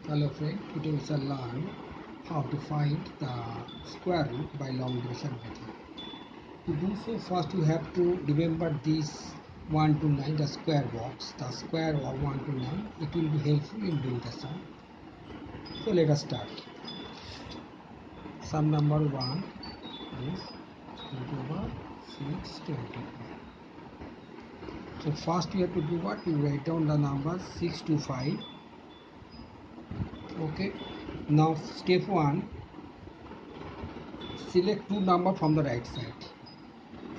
Hello friend, today we shall learn how to find the square root by long division method. To do so, first you have to remember this 1 to 9, the square box, the square of 1 to 9. It will be helpful in doing the sum. So let us start. Sum number 1 is 625. So first we have to do what? We write down the numbers 6 to 5. Okay. Now step 1, select two numbers from the right side.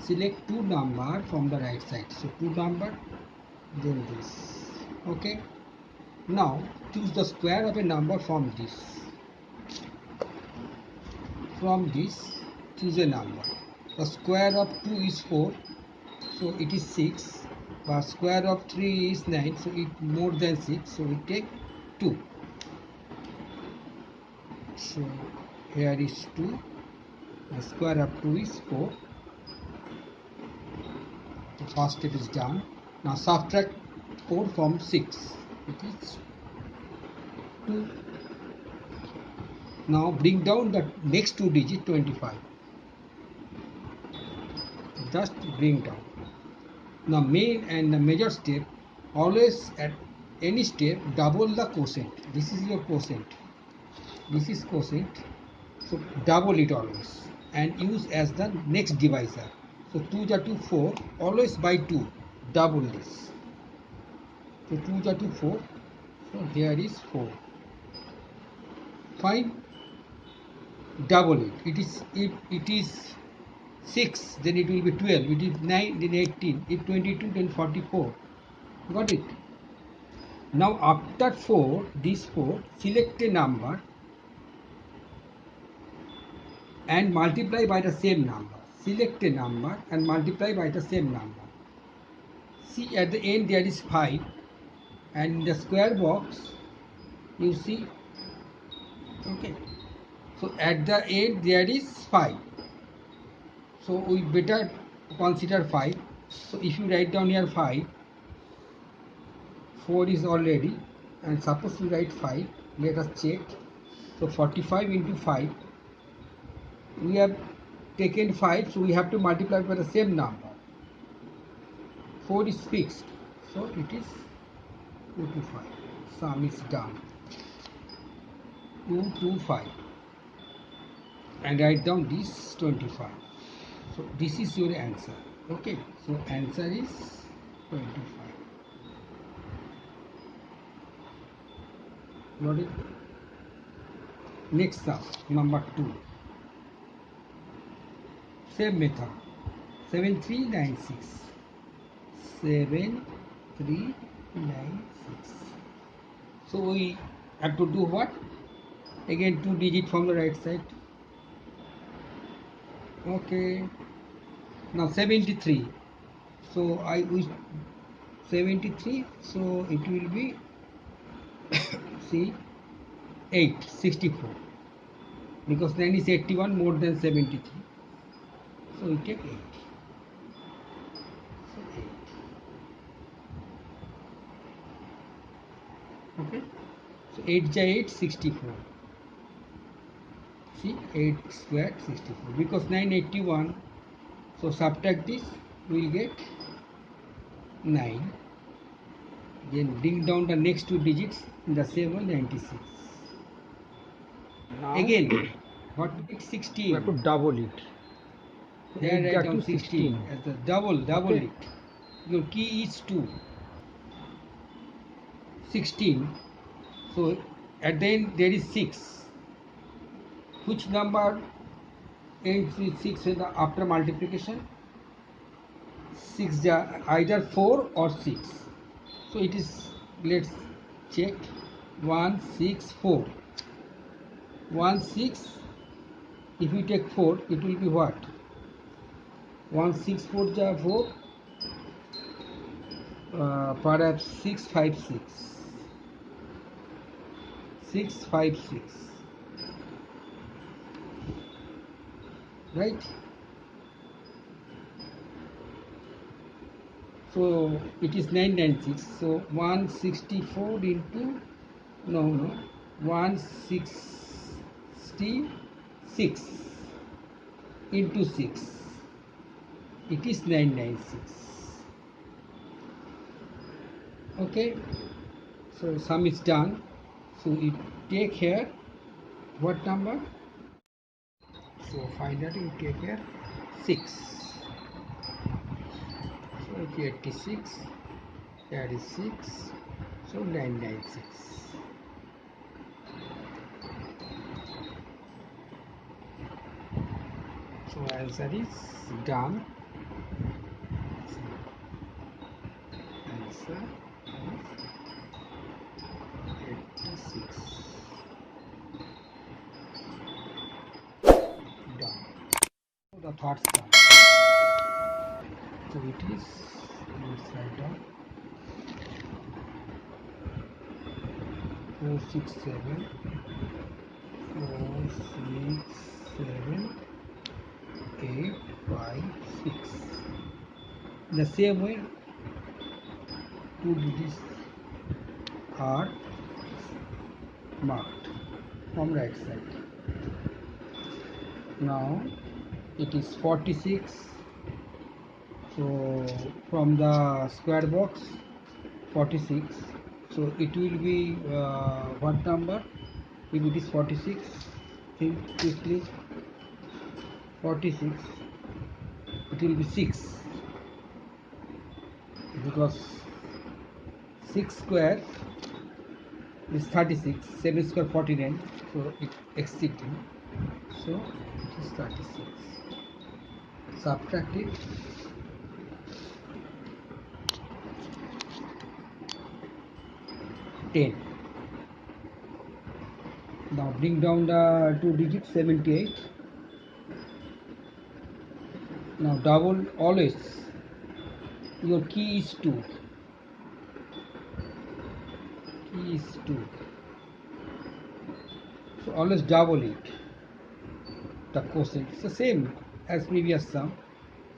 Select two number from the right side. So two number, then this. Okay. Now choose the square of a number from this. From this, choose a number. The square of 2 is 4, so it is 6. But square of 3 is 9, so it more than 6, so we take 2. So here is 2. The square of 2 is 4. The first step is done. Now subtract 4 from 6. It is 2. Now bring down the next two digits 25. Just bring down. Now main and the major step, always at any step double the quotient. This is your quotient. This is quotient. So double it always and use as the next divisor. So 2 is 2 4. Always by 2. Double this. So 2 is 2 4. So here is 4. Fine. Double it. If it is 6, then it will be 12. It is 9, then 18. If 22, then 44. Got it? Now after 4, this 4, select a number and multiply by the same number. Select a number and multiply by the same number. See, at the end there is 5, and in the square box you see, okay, so at the end there is 5. So we better consider 5. So if you write down here 5, 4 is already, and suppose we write 5, let us check. So 45 into 5, we have taken 5, so we have to multiply by the same number. 4 is fixed, so it is 2 to 5. Sum is done. 2 to 5. And write down this 25. So this is your answer. Okay, so answer is 25. Got it? Next sum, number 2. Same method. 7396. 7396. So we have to do what? Again 2 digit from the right side. Okay. Now 73. So I wish 73. So it will be see 8 64, because 9 is 81 more than 73. So we take 8. So 8. Okay. So 8 is 8 64. See 8 squared 64, because 981. So subtract this, we will get 9. Then bring down the next two digits in the same one, 96. Now Again, what is 16? we have to double it. So Here 8 write jar down to 16 as the double Okay. it. Your key is 2. 16. So at the end there is 6. Which number ends with 6 after multiplication? 6 either 4 or 6. So it is, let's check. 1 6 4. 1 6. If you take 4, it will be what? 1 6 4 4. Perhaps 6 5 6. 6 5 6. Right? So it is 996. So 164 into, no, 166 into 6, it is 996. Okay, so sum is done. So you take here what number? So finally you take here 6. So 86, that is 6, so 996. So answer is done. Answer is 86. Done. So the thoughts done. So it is, let's write down 467, 467, 856. In the same way, 2 digits are marked from right side. Now it is 46. So from the square box 46. So it will be what number? If it is 46, think quickly. 46. It will be 6, because 6 square is 36, 7 square 49, so it exceeding, so it is 36. Subtract it. Ten. Now bring down the 2 digits, 78. Now double, always your key is 2. Key is 2. So always double it. The quotient is the same as previous sum.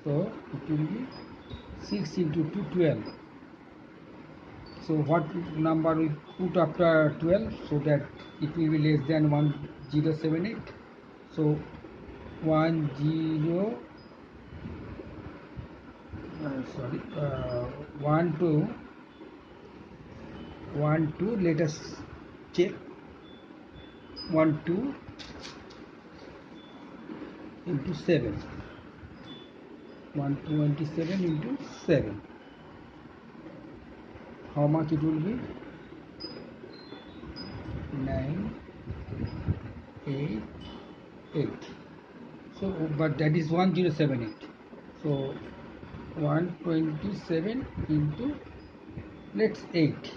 So it will be 6 into 2, 12. So what number we put after 12, so that it will be less than 1078. So 10 1 2 1 2, let us check. 1 2 into 7, 127 into 7, how much it will be? 9 8 8. So but that is 1078. So 127 into, let's 8,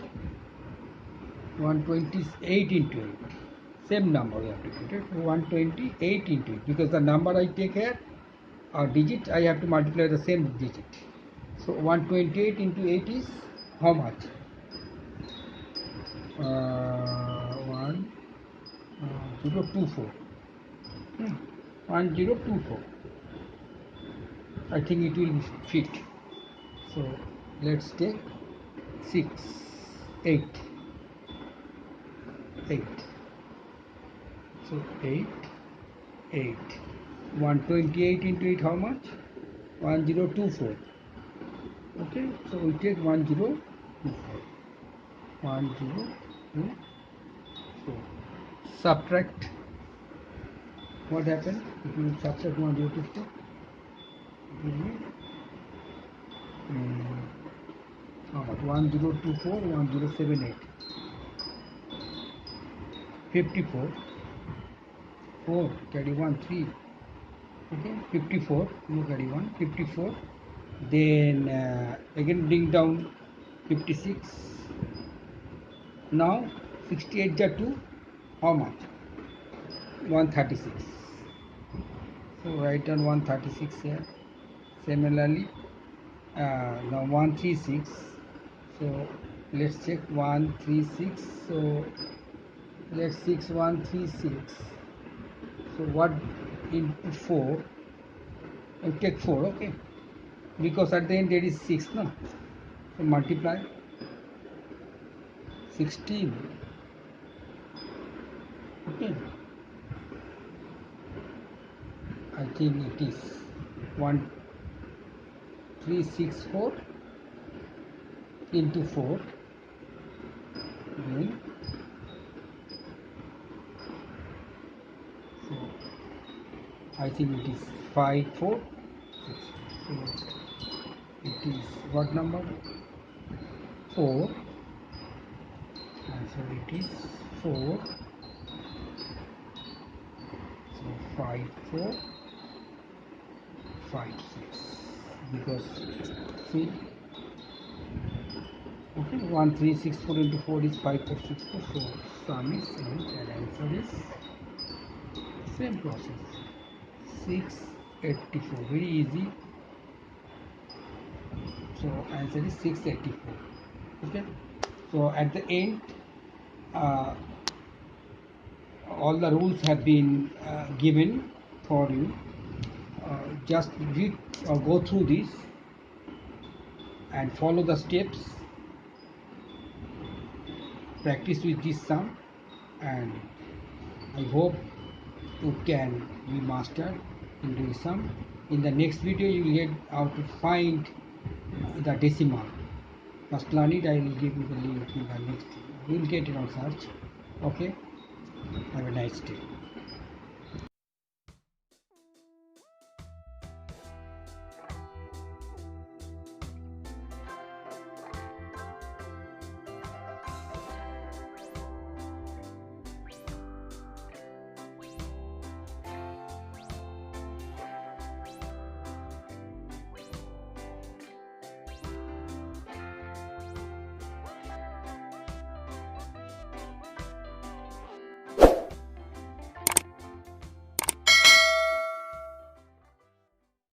128 into 8, same number we have to put it, 128 into 8, because the number I take here, or digit, I have to multiply the same digit. So 128 into 8 is how much? 1024. 1024. I think it will fit. So let's take 6, 8, 8. So 8, 8. 128 into 8, how much? 1024. Okay, so we take 1024. 1024. Subtract. What happened if you subtract 1024? It will be how much? 1024, 1078. 54. 4, carry 1, 3. Okay, 54, no carry 1, 54. Then again bring down 56. Now 68 ja 2, how much? 136. So write down 136 here. Similarly, now 136. So let's check 136. So let's 6136. So what into 4? You take 4, okay? Because at the end there is 6, no? So multiply 16 think it is 1364 into 4, then so I think it is 54. So it is what number? 4. Answer it is 4. So 5456, because see, okay, 1364 into 4 is 5464. So sum is same and answer is same process, 684. Very easy. So answer is 684. Okay, so at the end all the rules have been given for you. Just read or go through this and follow the steps, practice with this sum, and I hope you can be master in doing sum. In the next video you will get how to find the decimal. Just learn it. I will give you the link in the next. You will get it on search. Okay, have a nice day.